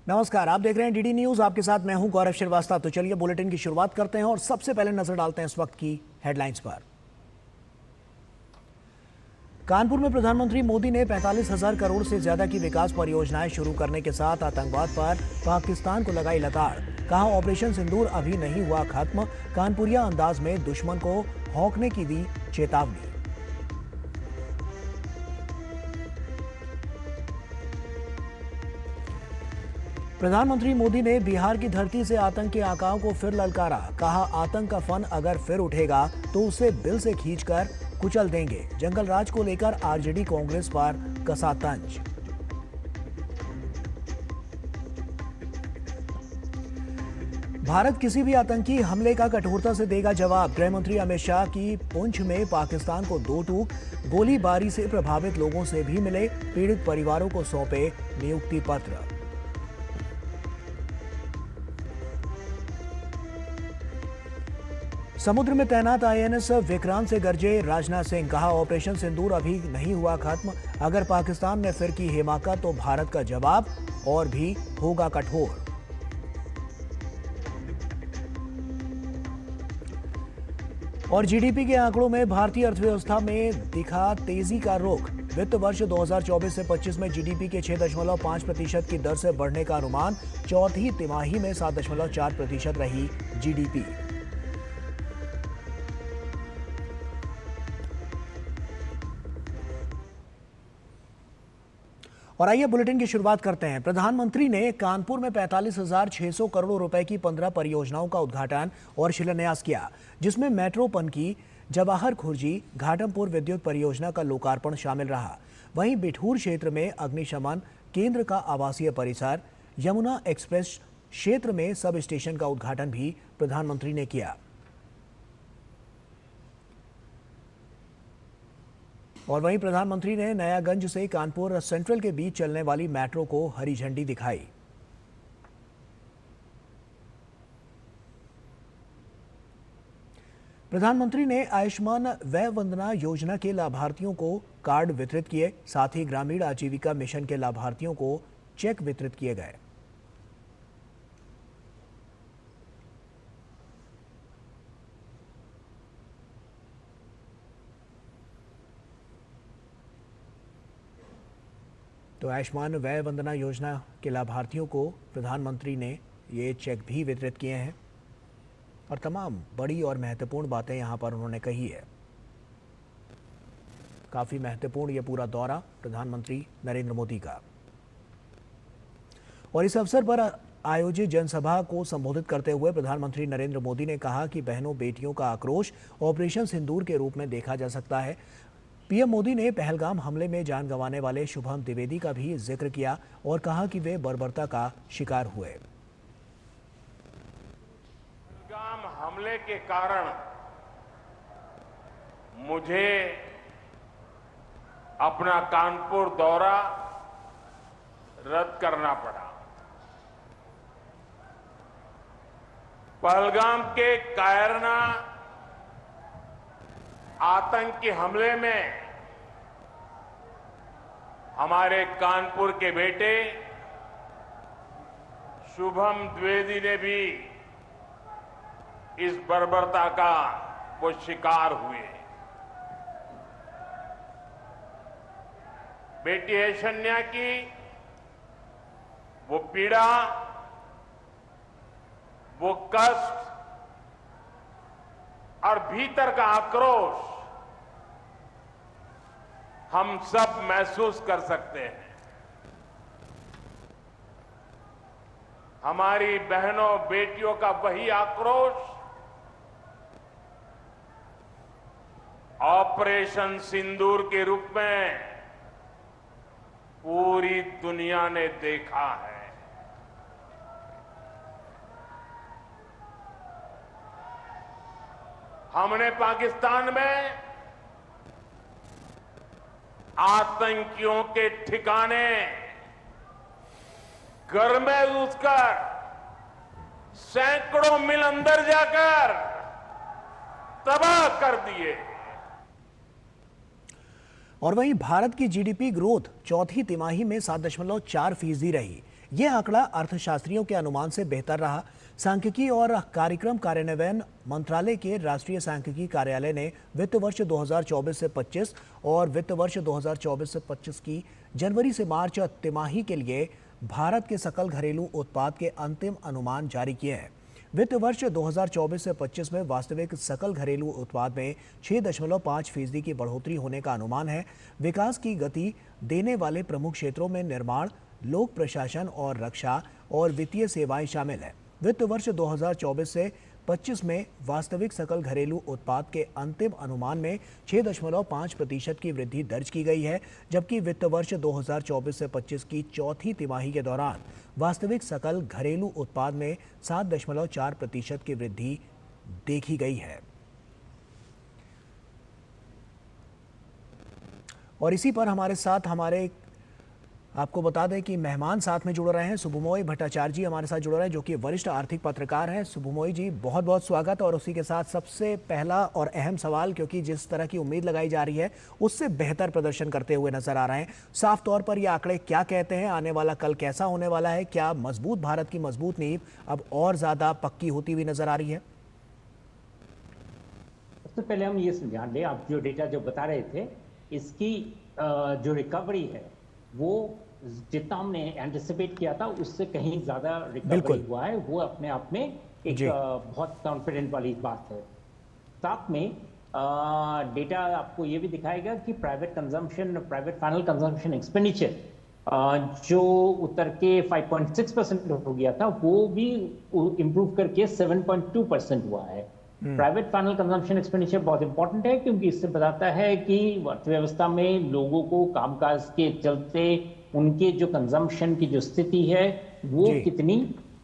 नमस्कार, आप देख रहे हैं डीडी न्यूज। आपके साथ मैं हूं गौरव श्रीवास्तव। तो चलिए बुलेटिन की शुरुआत करते हैं और सबसे पहले नजर डालते हैं इस वक्त की हेडलाइंस पर। कानपुर में प्रधानमंत्री मोदी ने 45,000 करोड़ से ज्यादा की विकास परियोजनाएं शुरू करने के साथ आतंकवाद पर पाकिस्तान को लगाई लताड़। कहा, ऑपरेशन सिंदूर अभी नहीं हुआ खत्म। कानपुरिया अंदाज में दुश्मन को भौंकने की दी चेतावनी। प्रधानमंत्री मोदी ने बिहार की धरती से आतंक के आकाओं को फिर ललकारा। कहा, आतंक का फन अगर फिर उठेगा तो उसे बिल से खींचकर कुचल देंगे। जंगल राज को लेकर आरजेडी कांग्रेस पर कसा तंज। भारत किसी भी आतंकी हमले का कठोरता से देगा जवाब। गृह मंत्री अमित शाह की पुंछ में पाकिस्तान को 2 टूक। गोलीबारी से प्रभावित लोगों से भी मिले। पीड़ित परिवारों को सौंपे नियुक्ति पत्र। समुद्र में तैनात आईएनएस विक्रांत से गरजे राजनाथ सिंह। कहा, ऑपरेशन सिंदूर अभी नहीं हुआ खत्म। अगर पाकिस्तान ने फिर की हिमाकत तो भारत का जवाब और भी होगा कठोर। और जीडीपी के आंकड़ों में भारतीय अर्थव्यवस्था में दिखा तेजी का रुख। वित्त वर्ष 2024 से 25 में जीडीपी के 6.5% की दर से बढ़ने का अनुमान। चौथी तिमाही में 7.4% रही जीडीपी। और आइए बुलेटिन की शुरुआत करते हैं। प्रधानमंत्री ने कानपुर में 45,600 करोड़ रुपए की 15 परियोजनाओं का उद्घाटन और शिलान्यास किया, जिसमें मेट्रो पनकी, जवाहर खुर्जी, घाटमपुर विद्युत परियोजना का लोकार्पण शामिल रहा। वहीं बिठूर क्षेत्र में अग्निशमन केंद्र का आवासीय परिसर, यमुना एक्सप्रेस क्षेत्र में सब स्टेशन का उद्घाटन भी प्रधानमंत्री ने किया। और वहीं प्रधानमंत्री ने नयागंज से कानपुर सेंट्रल के बीच चलने वाली मेट्रो को हरी झंडी दिखाई। प्रधानमंत्री ने आयुष्मान वय वंदना योजना के लाभार्थियों को कार्ड वितरित किए। साथ ही ग्रामीण आजीविका मिशन के लाभार्थियों को चेक वितरित किए गए। तो आयुष्मान वय वंदना योजना के लाभार्थियों को प्रधानमंत्री ने ये चेक भी वितरित किए हैं और तमाम बड़ी और महत्वपूर्ण बातें यहाँ पर उन्होंने कही है। काफ़ी महत्वपूर्ण ये पूरा दौरा प्रधानमंत्री नरेंद्र मोदी का। और इस अवसर पर आयोजित जनसभा को संबोधित करते हुए प्रधानमंत्री नरेंद्र मोदी ने कहा कि बहनों बेटियों का आक्रोश ऑपरेशन सिंदूर के रूप में देखा जा सकता है। पीएम मोदी ने पहलगाम हमले में जान गंवाने वाले शुभम द्विवेदी का भी जिक्र किया और कहा कि वे बर्बरता का शिकार हुए। पहलगाम हमले के कारण मुझे अपना कानपुर दौरा रद्द करना पड़ा। पहलगाम के कायरना आतंकी हमले में हमारे कानपुर के बेटे शुभम द्विवेदी ने भी इस बर्बरता का वो शिकार हुए। बेटी ऐशन्या की वो पीड़ा, वो कष्ट और भीतर का आक्रोश हम सब महसूस कर सकते हैं। हमारी बहनों बेटियों का वही आक्रोश ऑपरेशन सिंदूर के रूप में पूरी दुनिया ने देखा है। हमने पाकिस्तान में आतंकियों के ठिकाने घर में घुसकर सैकड़ों मील अंदर जाकर तबाह कर दिए। और वहीं भारत की जीडीपी ग्रोथ चौथी तिमाही में 7.4% रही। ये आंकड़ा अर्थशास्त्रियों के अनुमान से बेहतर रहा। सांख्यिकी और कार्यक्रम कार्यान्वयन मंत्रालय के राष्ट्रीय सांख्यिकी कार्यालय ने वित्त वर्ष 2024 से 25 और वित्त वर्ष 2024 से 25 की जनवरी से मार्च तिमाही के लिए भारत के सकल घरेलू उत्पाद के अंतिम अनुमान जारी किए हैं। वित्त वर्ष 2024 से 25 में वास्तविक सकल घरेलू उत्पाद में 6.5% की बढ़ोतरी होने का अनुमान है। विकास की गति देने वाले प्रमुख क्षेत्रों में निर्माण, लोक प्रशासन और रक्षा और वित्तीय सेवाएं शामिल है। वित्त वर्ष 2024 से 25 में वास्तविक सकल घरेलू उत्पाद के अंतिम अनुमान में 6.5% की वृद्धि दर्ज की गई है, जबकि वित्त वर्ष 2024 से 25 की चौथी तिमाही के दौरान वास्तविक सकल घरेलू उत्पाद में 7.4% की वृद्धि देखी गई है। और इसी पर हमारे साथ आपको बता दें कि मेहमान साथ में जुड़ रहे हैं। शुभमोय भट्टाचार्य जी हमारे साथ जुड़ रहे हैं, जो कि वरिष्ठ आर्थिक पत्रकार हैं। शुभमोय जी, बहुत बहुत स्वागत। और उसी के साथ सबसे पहला और अहम सवाल, क्योंकि जिस तरह की उम्मीद लगाई जा रही है उससे बेहतर प्रदर्शन करते हुए नजर आ रहे हैं, साफ तौर पर ये आंकड़े क्या कहते हैं? आने वाला कल कैसा होने वाला है? क्या मजबूत भारत की मजबूत नींव अब और ज्यादा पक्की होती हुई नजर आ रही है? सबसे पहले हम ये जान लें, आप जो डेटा जो बता रहे थे, इसकी जो रिकवरी है वो जितना हमने एंटिसिपेट किया था उससे कहीं ज्यादा रिकवरी हुआ है। वो अपने आप में एक बहुत कॉन्फिडेंट वाली बात है। साथ में डेटा आपको ये भी दिखाएगा कि प्राइवेट फाइनल कंजम्पशन एक्सपेंडिचर जो उतर के 5.6% हो गया था, वो भी इंप्रूव करके 7.2% हुआ है। प्राइवेट फाइनल कंजम्पशन एक्सपेंडिचर बहुत इंपॉर्टेंट है, क्योंकि इससे बताता है कि अर्थव्यवस्था में लोगों को कामकाज के चलते उनके जो कंजम्पशन की जो स्थिति है वो कितनी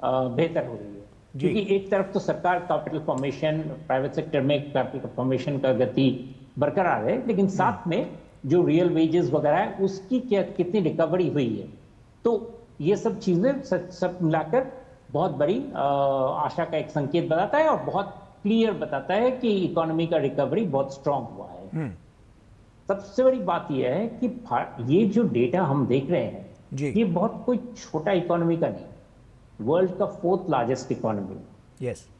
बेहतर हो रही है। क्योंकि एक तरफ तो सरकार कैपिटल फॉर्मेशन, प्राइवेट सेक्टर में कैपिटल फॉर्मेशन का गति बरकरार है, लेकिन साथ में जो रियल वेजेस वगैरह है उसकी कितनी रिकवरी हुई है। तो ये सब चीजें सब मिलाकर बहुत बड़ी आशा का एक संकेत बताता है और बहुत क्लियर बताता है कि इकोनॉमी का रिकवरी बहुत स्ट्रांग हुआ है। सबसे बड़ी बात यह है कि ये जो डेटा हम देख रहे हैं ये बहुत कोई छोटा इकोनॉमी का नहीं, वर्ल्ड का 4th लार्जेस्ट इकोनॉमी,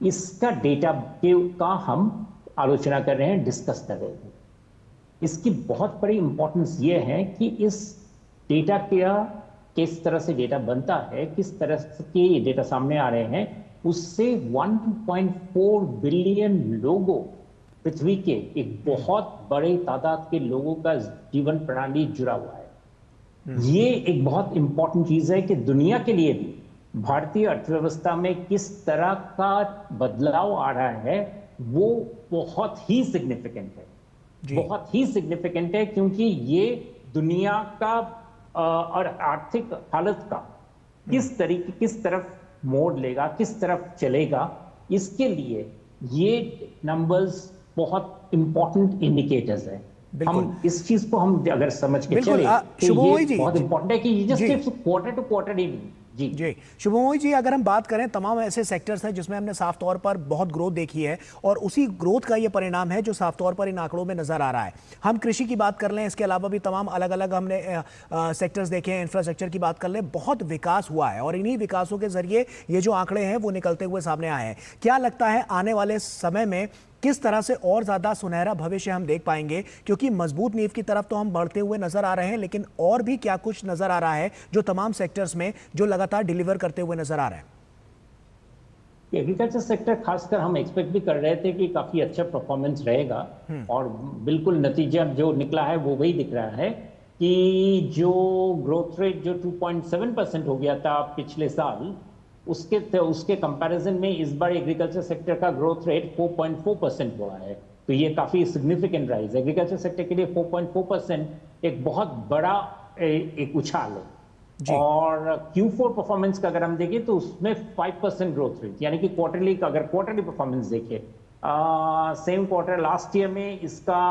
इसका डेटा का हम आलोचना कर रहे हैं, डिस्कस कर रहे हैं। इसकी बहुत बड़ी इंपॉर्टेंस ये है कि इस डेटा का किस तरह से डेटा बनता है, किस तरह के ये डेटा सामने आ रहे हैं, उससे 1.4 बिलियन लोगों, पृथ्वी के एक बहुत बड़े तादाद के लोगों का जीवन प्रणाली जुड़ा हुआ है। ये एक बहुत इंपॉर्टेंट चीज है कि दुनिया के लिए भी भारतीय अर्थव्यवस्था में किस तरह का बदलाव आ रहा है वो बहुत ही सिग्निफिकेंट है, बहुत ही सिग्निफिकेंट है, क्योंकि ये दुनिया का और आर्थिक हालत का किस तरफ मोड़ लेगा, किस तरफ चलेगा, इसके लिए ये नंबर्स बहुत इंपॉर्टेंट इंडिकेटर्स है। हम इस चीज को हम अगर समझ के चले तो ये बहुत इंपॉर्टेंट है कि ये जस्ट सिर्फ क्वार्टर टू क्वार्टर ही नहीं। जी शुभमोय जी, अगर हम बात करें, तमाम ऐसे सेक्टर्स हैं जिसमें हमने साफ तौर पर बहुत ग्रोथ देखी है और उसी ग्रोथ का ये परिणाम है जो साफ तौर पर इन आंकड़ों में नजर आ रहा है। हम कृषि की बात कर लें, इसके अलावा भी तमाम अलग अलग हमने सेक्टर्स देखे हैं, इंफ्रास्ट्रक्चर की बात कर लें, बहुत विकास हुआ है और इन्हीं विकासों के जरिए ये जो आंकड़े हैं वो निकलते हुए सामने आए हैं। क्या लगता है आने वाले समय में किस तरह से और ज्यादा सुनहरा भविष्य हम देख पाएंगे? क्योंकि मजबूत नींव की तरफ तो हम बढ़ते हुए नजर आ रहे हैं, लेकिन और भी क्या कुछ नजर आ रहा है जो तमाम सेक्टर्स में जो लगातार डिलीवर करते हुए नजर आ रहा है? एग्रीकल्चर सेक्टर खासकर हम एक्सपेक्ट भी कर रहे थे कि काफी अच्छा परफॉर्मेंस रहेगा और बिल्कुल नतीजा जो निकला है वो वही दिख रहा है कि जो ग्रोथ रेट जो 2.7% हो गया था पिछले साल, उसके कंपैरिजन में इस बार एग्रीकल्चर सेक्टर का ग्रोथ रेट 4.4% हुआ है। तो ये काफी सिग्निफिकेंट राइज। एग्रीकल्चर सेक्टर के लिए 4.4% एक बहुत बड़ा एक उछाल है। और Q4 परफॉर्मेंस का अगर हम देखें तो उसमें 5% ग्रोथ रेट, यानी कि अगर क्वार्टरली परफॉर्मेंस देखें, सेम क्वार्टर लास्ट ईयर में इसका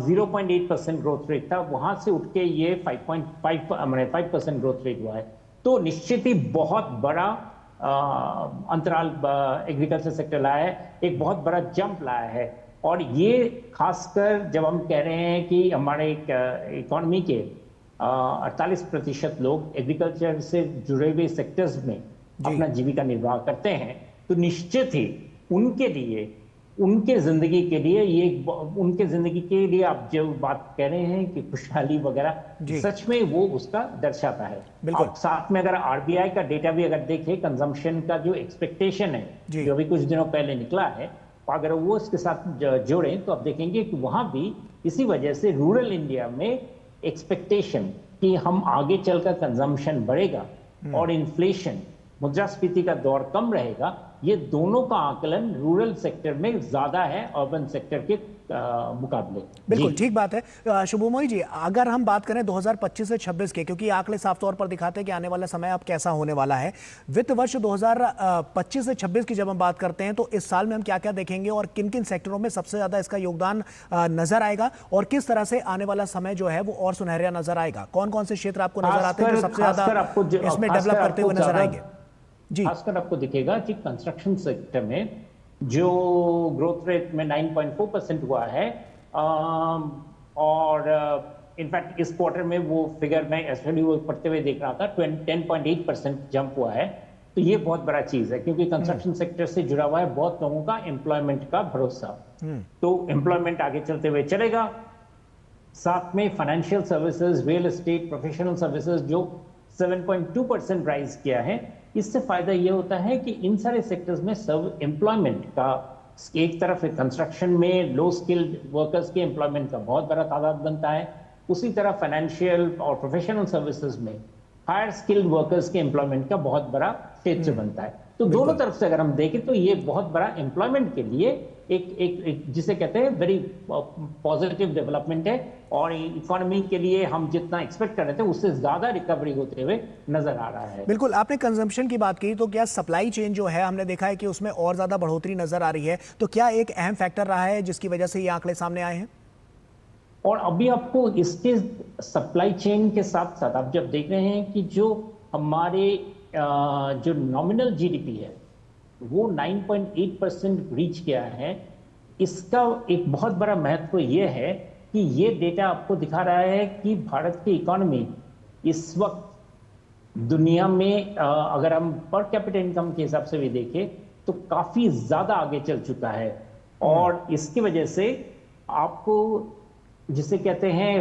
0.8% ग्रोथ रेट था, वहां से उठ के ये 5% ग्रोथ रेट हुआ है। तो निश्चित ही बहुत बड़ा अंतराल एग्रीकल्चर सेक्टर लाया है, एक बहुत बड़ा जंप लाया है। और ये खासकर जब हम कह रहे हैं कि हमारे इकोनॉमी के 48% लोग एग्रीकल्चर से जुड़े हुए सेक्टर्स में अपना जीविका निर्वाह करते हैं, तो निश्चित ही उनके लिए, उनके जिंदगी के लिए उनके जिंदगी के लिए आप जो बात कह रहे हैं कि खुशहाली वगैरह, सच में वो उसका दर्शाता है। अब साथ में अगर आरबीआई का डेटा भी अगर देखें, कंजम्पशन का जो एक्सपेक्टेशन है जो अभी कुछ दिनों पहले निकला है, अगर वो इसके साथ जोड़ें तो आप देखेंगे कि वहां भी इसी वजह से रूरल इंडिया में एक्सपेक्टेशन कि हम आगे चलकर कंजम्पशन बढ़ेगा और इन्फ्लेशन, मुद्रास्फीति का दौर कम रहेगा, ये दोनों का आकलन रूरल सेक्टर में ज्यादा है अर्बन सेक्टर के मुकाबले। बिल्कुल ठीक बात है। शुभमोई जी, अगर हम बात करें 2025 से 26 के, क्योंकि आंकड़े साफ तौर पर दिखाते हैं कि आने वाला समय अब कैसा होने वाला है, वित्त वर्ष 2025 से 26 की जब हम बात करते हैं तो इस साल में हम क्या क्या देखेंगे और किन किन सेक्टरों में सबसे ज्यादा इसका योगदान नजर आएगा और किस तरह से आने वाला समय जो है वो और सुनहरा नजर आएगा? कौन कौन से क्षेत्र आपको नजर आते हैं जो सबसे ज्यादा इसमें डेवलप करते हुए नजर आएंगे? जी, खासकर आपको दिखेगा कि कंस्ट्रक्शन सेक्टर में जो ग्रोथ रेट में 9.4% हुआ है, और इनफैक्ट इस क्वार्टर में वो फिगर में एक्चुअली वो पढ़ते हुए देख रहा था, 10.8% जंप हुआ है। तो ये बहुत बड़ा चीज है, क्योंकि कंस्ट्रक्शन सेक्टर से जुड़ा हुआ है बहुत लोगों का एम्प्लॉयमेंट का भरोसा, तो एम्प्लॉयमेंट आगे चलते हुए चलेगा। साथ में financial services, real estate, professional services जो 7.2% राइज किया है, इससे फायदा ये होता है कि इन सारे सेक्टर्स में सब एम्प्लॉयमेंट का, एक तरफ कंस्ट्रक्शन में लो स्किल्ड वर्कर्स के एम्प्लॉयमेंट का बहुत बड़ा तादाद बनता है, उसी तरह फाइनेंशियल और प्रोफेशनल सर्विसेज में हायर स्किल्ड वर्कर्स के एम्प्लॉयमेंट का बहुत बड़ा क्षेत्र बनता है। तो दोनों तरफ से अगर हम देखें तो ये बहुत बड़ा एम्प्लॉयमेंट के लिए एक जिसे कहते हैं वेरी पॉजिटिव डेवलपमेंट है, और इकोनॉमी के लिए हम जितना एक्सपेक्ट कर रहे थे उससे ज्यादा रिकवरी होते हुए नजर आ रहा है। बिल्कुल, आपने कंजम्पशन की बात की, तो क्या सप्लाई चेन जो है हमने देखा है कि उसमें और ज्यादा बढ़ोतरी नजर आ रही है, तो क्या एक अहम फैक्टर रहा है जिसकी वजह से ये आंकड़े सामने आए हैं? और अभी आपको इसके सप्लाई चेन के साथ साथ आप जब देख रहे हैं कि जो हमारे जो नॉमिनल जीडीपी है वो 9.8% रीच किया है, इसका एक बहुत बड़ा महत्व ये है कि ये डेटा आपको दिखा रहा है कि भारत की इकोनॉमी इस वक्त दुनिया में अगर हम पर कैपिटा इनकम के हिसाब से भी देखें तो काफी ज्यादा आगे चल चुका है, और इसकी वजह से आपको जिसे कहते हैं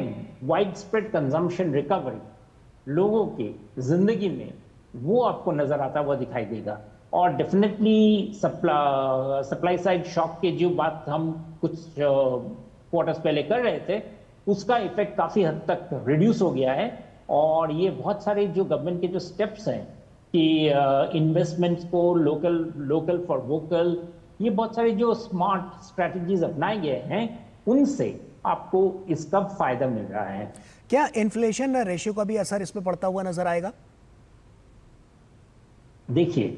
वाइड स्प्रेड कंजम्पशन रिकवरी लोगों की जिंदगी में वो आपको नजर आता हुआ दिखाई देगा। और डेफिनेटली सप्लाई साइड शॉक के जो बात हम कुछ क्वार्टर्स पहले कर रहे थे उसका इफेक्ट काफी हद तक रिड्यूस हो गया है, और ये बहुत सारे जो गवर्नमेंट के जो स्टेप्स हैं कि इन्वेस्टमेंट्स को लोकल फॉर वोकल, ये बहुत सारे जो स्मार्ट स्ट्रैटेजीज अपनाए गए हैं उनसे आपको इसका फायदा मिल रहा है। क्या इन्फ्लेशन रेशियो का भी असर इस पे पड़ता हुआ नजर आएगा? देखिए,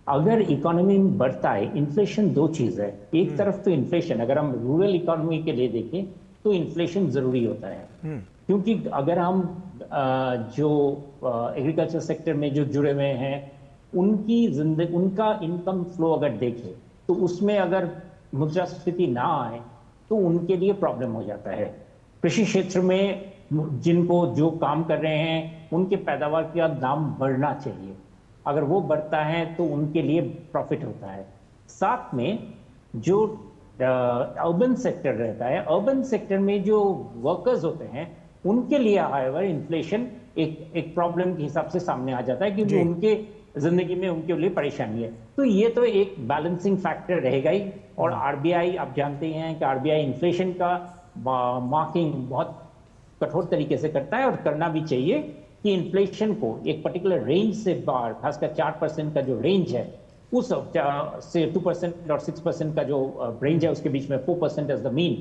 अगर इकोनॉमी में बढ़ता है, इन्फ्लेशन दो चीज है। एक तरफ तो इन्फ्लेशन, अगर हम रूरल इकोनॉमी के लिए देखें तो इन्फ्लेशन जरूरी होता है, क्योंकि अगर हम जो एग्रीकल्चर सेक्टर में जो जुड़े हुए हैं उनकी जिंदगी, उनका इनकम फ्लो अगर देखें तो उसमें अगर मुद्रास्फीति ना आए तो उनके लिए प्रॉब्लम हो जाता है। कृषि क्षेत्र में जिनको जो काम कर रहे हैं उनके पैदावार का दाम बढ़ना चाहिए, अगर वो बढ़ता है तो उनके लिए प्रॉफिट होता है। साथ में जो अर्बन सेक्टर रहता है, अर्बन सेक्टर में जो वर्कर्स होते हैं उनके लिए हाइवर इन्फ्लेशन एक प्रॉब्लम के हिसाब से सामने आ जाता है, क्योंकि उनके जिंदगी में उनके लिए परेशानी है। तो ये तो एक बैलेंसिंग फैक्टर रहेगा ही, और आरबीआई, आप जानते हैं कि आरबीआई इन्फ्लेशन का मार्किंग बहुत कठोर तरीके से करता है, और करना भी चाहिए कि इन्फ्लेशन को एक पर्टिकुलर रेंज से बाहर, खासकर 4% का जो रेंज है उस से 2% और 6% का जो रेंज है उसके बीच में 4% एज द मीन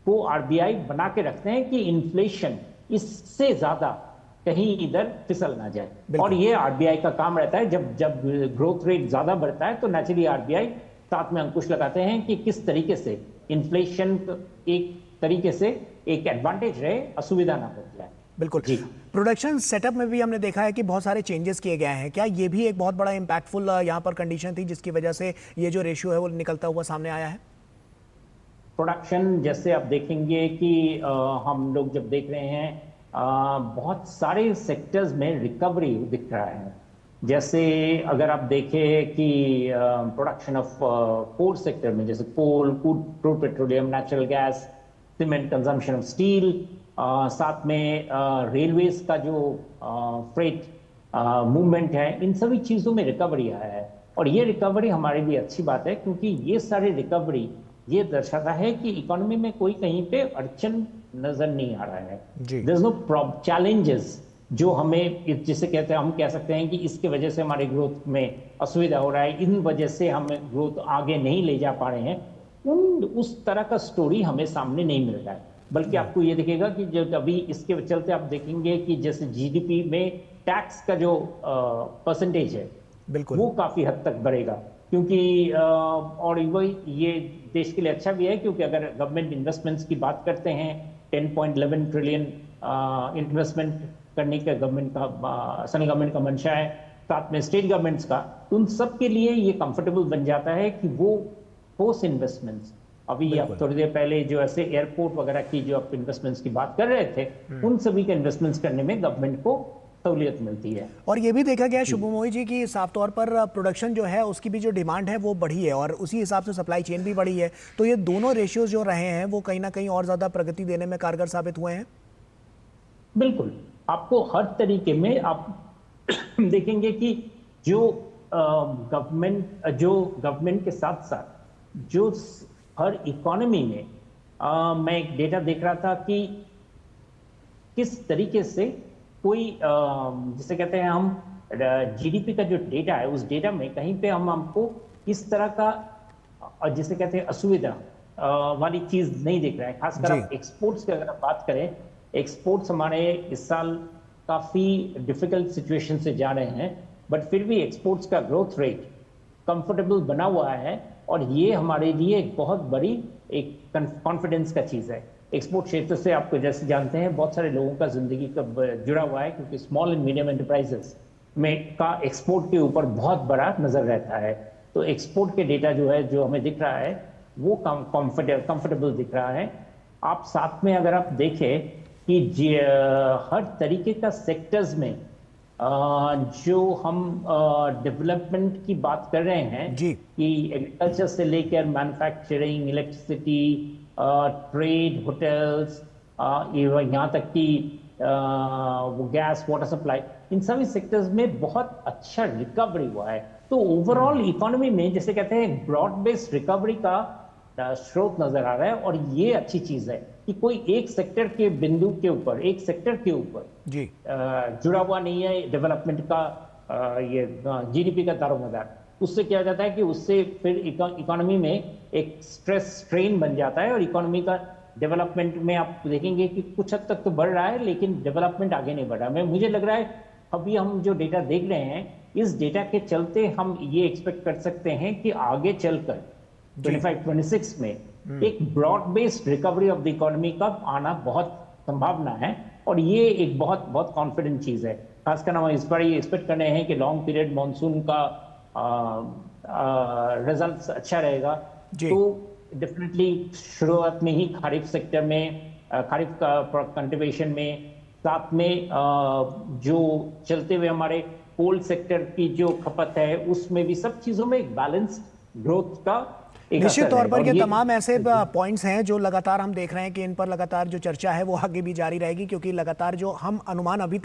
को आरबीआई बना के रखते हैं कि इन्फ्लेशन इससे ज्यादा कहीं इधर फिसल ना जाए। और ये आरबीआई का काम रहता है, जब ग्रोथ रेट ज्यादा बढ़ता है तो नेचुरली आरबीआई साथ में अंकुश लगाते हैं कि किस तरीके से इन्फ्लेशन एक तरीके से एक एडवांटेज रहे, असुविधा ना हो जाए। बिल्कुल। प्रोडक्शन सेटअप में भी हमने देखा है कि बहुत सारे चेंजेस किए गए हैं, क्या ये भी एक बहुत बड़ा इंपैक्टफुल यहाँ पर कंडीशन थी जिसकी वजह से ये जो रेशियो है वो निकलता हुआ सामने आया है? प्रोडक्शन जैसे आप देखेंगे कि हम लोग जब देख रहे हैं बहुत सारे सेक्टर्स में रिकवरी दिख रहा है। जैसे अगर आप देखें कि प्रोडक्शन ऑफ कोर सेक्टर में, जैसे coal, crude petroleum, natural gas, cement, consumption of steel, साथ में रेलवेज का जो फ्रेट मूवमेंट है, इन सभी चीज़ों में रिकवरी आया है। और ये रिकवरी हमारे लिए अच्छी बात है, क्योंकि ये सारी रिकवरी ये दर्शाता है कि इकोनॉमी में कोई कहीं पे अड़चन नजर नहीं आ रहा है। देयर इज नो चैलेंजेस जो हमें, जिसे कहते हैं, हम कह सकते हैं कि इसके वजह से हमारे ग्रोथ में असुविधा हो रहा है, इन वजह से हम ग्रोथ आगे नहीं ले जा पा रहे हैं, उस तरह का स्टोरी हमें सामने नहीं मिल रहा है। बल्कि आपको ये दिखेगा कि जो अभी इसके चलते आप देखेंगे कि जैसे जीडीपी में टैक्स का जो परसेंटेज है बिल्कुल वो काफी हद तक बढ़ेगा, क्योंकि और ये देश के लिए अच्छा भी है, क्योंकि अगर गवर्नमेंट इन्वेस्टमेंट्स की बात करते हैं, 10.11 ट्रिलियन इन्वेस्टमेंट करने का गवर्नमेंट का, सेंट्रल गवर्नमेंट का मंशा है, साथ में स्टेट गवर्नमेंट्स का, तो उन सब के लिए ये कंफर्टेबल बन जाता है कि वो ठोस इन्वेस्टमेंट्स, अभी आप थोड़ी देर पहले जो ऐसे एयरपोर्ट वगैरह की जो आप इन्वेस्टमेंट्स की बात कर रहे थे, उन सभी के इन्वेस्टमेंट्स करने में गवर्नमेंट को सहूलियत मिलती है। और ये भी देखा गया शुभम मोहित जी कि साफ तौर पर प्रोडक्शन जो है उसकी भी जो डिमांड है वो बढ़ी है और उसी हिसाब से सप्लाई चेन भी बढ़ी है, तो ये दोनों रेशियोज जो रहे हैं वो कहीं ना कहीं और ज्यादा प्रगति देने में कारगर साबित हुए हैं। बिल्कुल, आपको हर तरीके में आप देखेंगे कि जो गवर्नमेंट के साथ साथ जो हर इकोनॉमी में, मैं एक डेटा देख रहा था कि किस तरीके से कोई जिसे कहते हैं हम जीडीपी का जो डेटा है, उस डेटा में कहीं पे हमको इस तरह का जिसे कहते हैं असुविधा वाली चीज नहीं दिख रहा है। खासकर आप एक्सपोर्ट्स की अगर आप बात करें, एक्सपोर्ट्स हमारे इस साल काफी डिफिकल्ट सिचुएशन से जा रहे हैं, बट फिर भी एक्सपोर्ट्स का ग्रोथ रेट कंफर्टेबल बना हुआ है, और ये हमारे लिए एक बहुत बड़ी एक कॉन्फिडेंस का चीज है। एक्सपोर्ट क्षेत्र से आपको जैसे जानते हैं बहुत सारे लोगों का जिंदगी का जुड़ा हुआ है, क्योंकि स्मॉल एंड मीडियम एंटरप्राइजेस में का एक्सपोर्ट के ऊपर बहुत बड़ा नजर रहता है। तो एक्सपोर्ट के डेटा जो है, जो हमें दिख रहा है, वो कंफर्टेबल दिख रहा है। आप साथ में अगर आप देखें कि हर तरीके का सेक्टर्स में जो हम डेवलपमेंट की बात कर रहे हैं कि एग्रीकल्चर से लेकर मैन्युफैक्चरिंग, इलेक्ट्रिसिटी, ट्रेड, होटल्स, यहाँ तक कि वो गैस, वाटर सप्लाई, इन सभी सेक्टर्स में बहुत अच्छा रिकवरी हुआ है। तो ओवरऑल इकोनॉमी में जैसे कहते हैं ब्रॉड बेस्ड रिकवरी का स्रोत नजर आ रहा है, और ये अच्छी चीज है कि कोई एक सेक्टर के बिंदु के ऊपर, एक सेक्टर के ऊपर जुड़ा हुआ नहीं है डेवलपमेंट का ये जीडीपी का दारोमदार। उससे क्या हो जाता है कि उससे फिर इकोनॉमी में एक स्ट्रेस स्ट्रेन बन जाता है, और इकोनॉमी का डेवलपमेंट में आप देखेंगे कि कुछ हद तक तो बढ़ रहा है, लेकिन डेवलपमेंट आगे नहीं बढ़ रहा। मुझे लग रहा है अभी हम जो डेटा देख रहे हैं, इस डेटा के चलते हम ये एक्सपेक्ट कर सकते हैं कि आगे चलकर 25-26 में एक broad based recovery of the economy का आना बहुत संभावना है, और ये एक बहुत बहुत कॉन्फिडेंट चीज है। खासकर हम इस बार ये एक्सपेक्ट कर रहे हैं कि लॉन्ग पीरियड मानसून का रिजल्ट अच्छा रहेगा। तो डेफिनेटली शुरुआत में ही खरीफ सेक्टर में, खरीफ का कल्टीवेशन में, साथ में जो चलते हुए हमारे कोल सेक्टर की जो खपत है, उसमें भी सब चीजों में एक बैलेंस्ड ग्रोथ का निश्चित तौर पर ये तमाम ऐसे पॉइंट्स हैं जो लगातार हम देख रहे हैं कि इन पर लगातार जो चर्चा है वो आगे भी जारी रहेगी, क्योंकि लगातार जो हम अनुमान अभी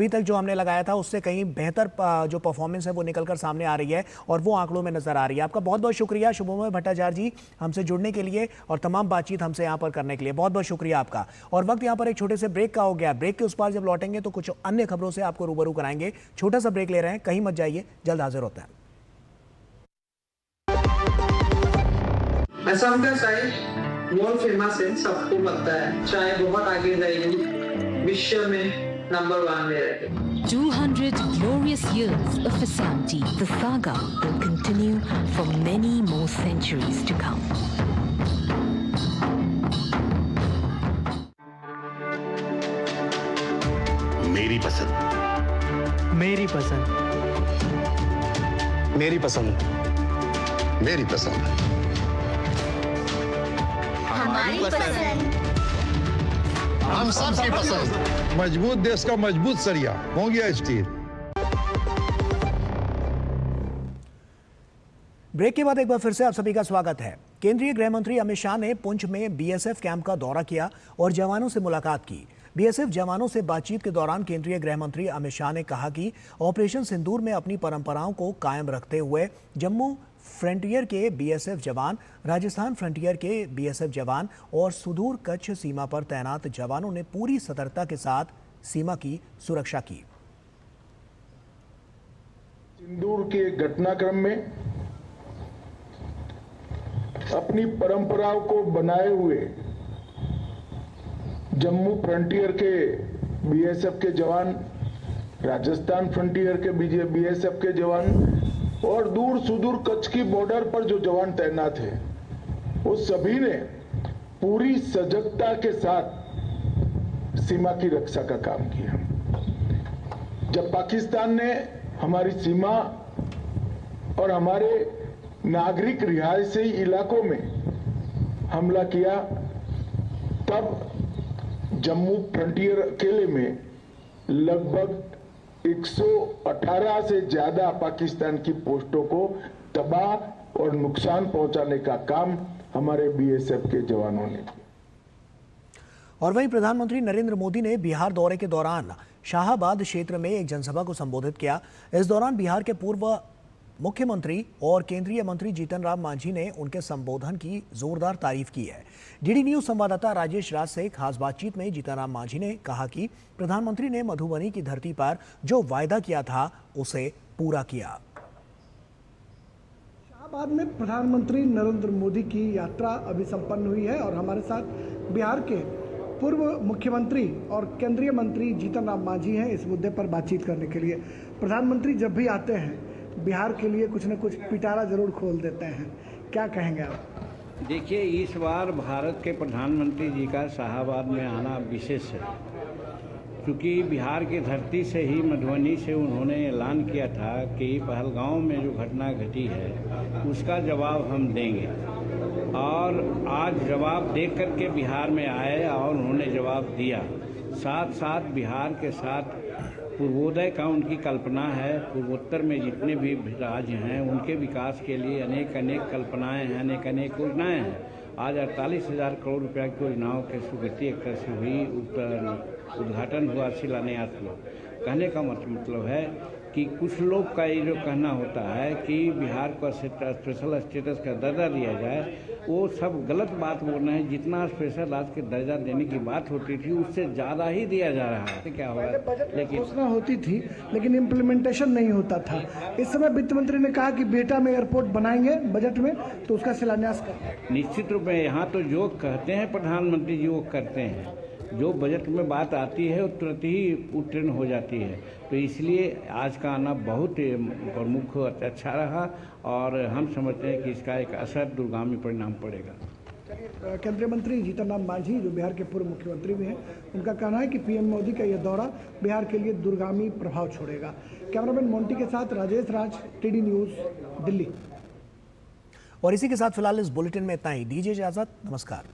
तक जो हमने लगाया था उससे कहीं बेहतर जो परफॉर्मेंस है वो निकलकर सामने आ रही है और वो आंकड़ों में नजर आ रही है। आपका बहुत बहुत शुक्रिया शुभमोय भट्टाचार्य जी, हमसे जुड़ने के लिए और तमाम बातचीत हमसे यहाँ पर करने के लिए बहुत बहुत शुक्रिया आपका। और वक्त यहाँ पर एक छोटे से ब्रेक का हो गया। ब्रेक के उस पार जब लौटेंगे तो कुछ अन्य खबरों से आपको रूबरू कराएंगे। छोटा सा ब्रेक ले रहे हैं, कहीं मत जाइए, जल्द हाजिर होता है। असम का चाय वर्ल्ड फेमस है, सबको पता है। चाय बहुत आगे जाएगी, विश्व में नंबर 1 में रहेगी। 200 glorious years of Assam tea. The saga will continue for many more centuries to come. मेरी पसंद, मेरी पसंद, मेरी पसंद, मेरी पसंद, हमारी पसंद, हम सबकी पसंद। मजबूत देश का मजबूत सरिया हो गया स्टील। ब्रेक के बाद एक बार फिर से आप सभी का स्वागत है। केंद्रीय गृह मंत्री अमित शाह ने पुंछ में बीएसएफ कैंप का दौरा किया और जवानों से मुलाकात की। बीएसएफ जवानों से बातचीत के दौरान केंद्रीय गृह मंत्री अमित शाह ने कहा कि ऑपरेशन सिंदूर में अपनी परंपराओं को कायम रखते हुए जम्मू फ्रंटियर के बीएसएफ जवान, राजस्थान फ्रंटियर के बीएसएफ जवान और सुदूर कच्छ सीमा पर तैनात जवानों ने पूरी सतर्कता के साथ सीमा की सुरक्षा की। सिंदूर के घटनाक्रम में अपनी परंपराओं को बनाए हुए जम्मू फ्रंटियर के बीएसएफ के जवान, राजस्थान फ्रंटियर के बीएसएफ के जवान और दूर सुदूर कच्छ की बॉर्डर पर जो जवान तैनात हैं, वो सभी ने पूरी सजगता के साथ सीमा की रक्षा का काम किया। जब पाकिस्तान ने हमारी सीमा और हमारे नागरिक रिहायशी इलाकों में हमला किया, तब जम्मू फ्रंटियर अकेले में लगभग 118 से ज्यादा पाकिस्तान की पोस्टों को तबाह और नुकसान पहुंचाने का काम हमारे बीएसएफ के जवानों ने किया। और वहीं प्रधानमंत्री नरेंद्र मोदी ने बिहार दौरे के दौरान शाहाबाद क्षेत्र में एक जनसभा को संबोधित किया। इस दौरान बिहार के पूर्व मुख्यमंत्री और केंद्रीय मंत्री जीतन राम मांझी ने उनके संबोधन की जोरदार तारीफ की है। डीडी न्यूज संवाददाता राजेश राज से खास बातचीत में जीतन राम मांझी ने कहा कि प्रधानमंत्री ने मधुबनी की धरती पर जो वायदा किया था उसे पूरा किया। शाहबाद में प्रधानमंत्री नरेंद्र मोदी की यात्रा अभी संपन्न हुई है और हमारे साथ बिहार के पूर्व मुख्यमंत्री और केंद्रीय मंत्री जीतन राम मांझी हैं इस मुद्दे पर बातचीत करने के लिए। प्रधानमंत्री जब भी आते हैं बिहार के लिए कुछ न कुछ पिटारा जरूर खोल देते हैं, क्या कहेंगे आप? देखिए, इस बार भारत के प्रधानमंत्री जी का शाहाबाद में आना विशेष है, क्योंकि बिहार की धरती से ही मधुबनी से उन्होंने ऐलान किया था कि पहलगांव में जो घटना घटी है उसका जवाब हम देंगे, और आज जवाब दे करके बिहार में आए और उन्होंने जवाब दिया। साथ साथ बिहार के साथ पूर्वोदय का उनकी कल्पना है। पूर्वोत्तर में जितने भी राज्य हैं उनके विकास के लिए अनेक कल्पनाएं हैं, अनेक योजनाएं हैं। आज 48,000 करोड़ रुपया की योजनाओं की स्वीकृति एक तरह से हुई, उद्घाटन हुआ, शिलान्यास हुआ। कहने का मतलब है कि कुछ लोग का ये जो कहना होता है कि बिहार को स्पेशल स्टेटस का दर्जा दिया जाए, वो सब गलत बात बोल रहे हैं। जितना स्पेशल राज्य के दर्जा देने की बात होती थी उससे ज़्यादा ही दिया जा रहा है। क्या हुआ? लेकिन घोषणा होती थी लेकिन इम्प्लीमेंटेशन नहीं होता था। इस समय वित्त मंत्री ने कहा कि बेटा में एयरपोर्ट बनाएंगे बजट में, तो उसका शिलान्यास कर। निश्चित रूप में यहाँ तो जो कहते हैं प्रधानमंत्री जी वो करते हैं। जो बजट में बात आती है वो तुरंत ही उत्तीर्ण हो जाती है। तो इसलिए आज का आना बहुत प्रमुख अच्छा रहा और हम समझते हैं कि इसका एक असर दूरगामी परिणाम पड़ेगा। केंद्रीय मंत्री जीतन राम मांझी जो बिहार के पूर्व मुख्यमंत्री भी हैं, उनका कहना है कि पीएम मोदी का यह दौरा बिहार के लिए दूरगामी प्रभाव छोड़ेगा। कैमरामैन मोंटी के साथ राजेश राज, टीडी न्यूज, दिल्ली। और इसी के साथ फिलहाल इस बुलेटिन में इतना ही। दीजिए इजाजत, नमस्कार।